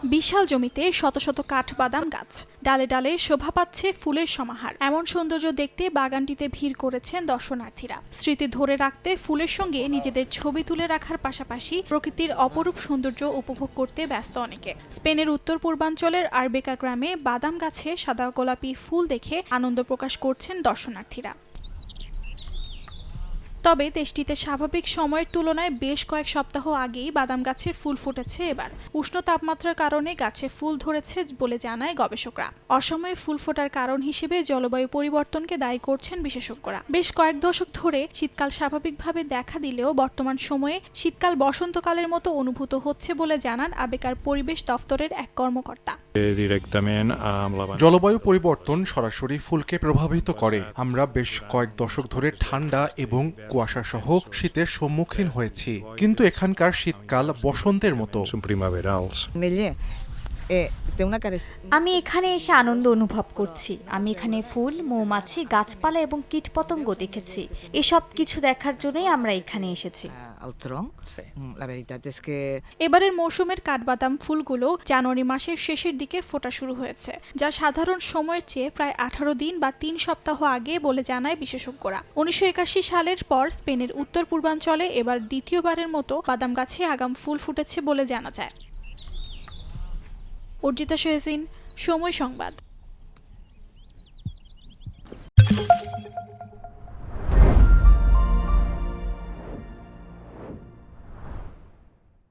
বিশাল জমিতে শত শত কাঠবাদাম গাছ, ডালে ডালে শোভা পাচ্ছে ফুলের সমাহার। এমন সৌন্দর্য দেখতে বাগানটিতে ভিড় করেছেন দর্শনার্থীরা। স্মৃতি ধরে রাখতে ফুলের সঙ্গে নিজেদের ছবি তুলে রাখার পাশাপাশি প্রকৃতির অপরূপ সৌন্দর্য উপভোগ করতে ব্যস্ত অনেকে। স্পেনের উত্তর পূর্বাঞ্চলের আরবেকা গ্রামে বাদাম গাছে সাদা গোলাপি ফুল দেখে আনন্দ প্রকাশ করছেন দর্শনার্থীরা। তবে দেশটিতে স্বাভাবিক সময়ের তুলনায় বেশ কয়েক সপ্তাহ আগেই বাদাম গাছে ফুল ফুটেছে। এবার উষ্ণ তাপমাত্রার কারণে গাছে ফুল ধরেছে বলে জানায় গবেষকরা। অসময়ে ফুল ফোটার কারণ হিসেবে জলবায়ু পরিবর্তনকে দায়ী করছেন বিশেষজ্ঞরা। বেশ কয়েক দশক ধরে শীতকাল স্বাভাবিকভাবে দেখা দিলেও বর্তমান সময়ে শীতকাল বসন্তকালের মতো অনুভূত হচ্ছে বলে জানান আবেকার পরিবেশ দফতরের এক কর্মকর্তা। জলবায়ু পরিবর্তন সরাসরি ফুলকে প্রভাবিত করে। আমরা বেশ কয়েক দশক ধরে ঠান্ডা এবং কুয়াশা সহ শীতের সম্মুখীন হয়েছি, কিন্তু এখানকার শীতকাল বসন্তের মতো। আমি এখানে এসে আনন্দ অনুভব করছি। আমি এখানে ফুল, মৌমাছি, গাছপালা এবং কীটপতঙ্গ দেখেছি। এসব কিছু দেখার জন্যই আমরা এখানে এসেছি। এবারের মৌসুমের কাঠবাদাম ফুলগুলো জানুয়ারি মাসের শেষের দিকে ফোটা শুরু হয়েছে, যা সাধারণ সময়ের চেয়ে প্রায় 18 দিন বা 3 সপ্তাহ আগে বলে জানায় বিশেষজ্ঞরা। 1981 সালের পর স্পেনের উত্তর পূর্বাঞ্চলে এবার দ্বিতীয়বারের মতো বাদাম গাছে আগাম ফুল ফুটেছে বলে জানা যায়। অর্জিতা শেহজিন, সময় সংবাদ।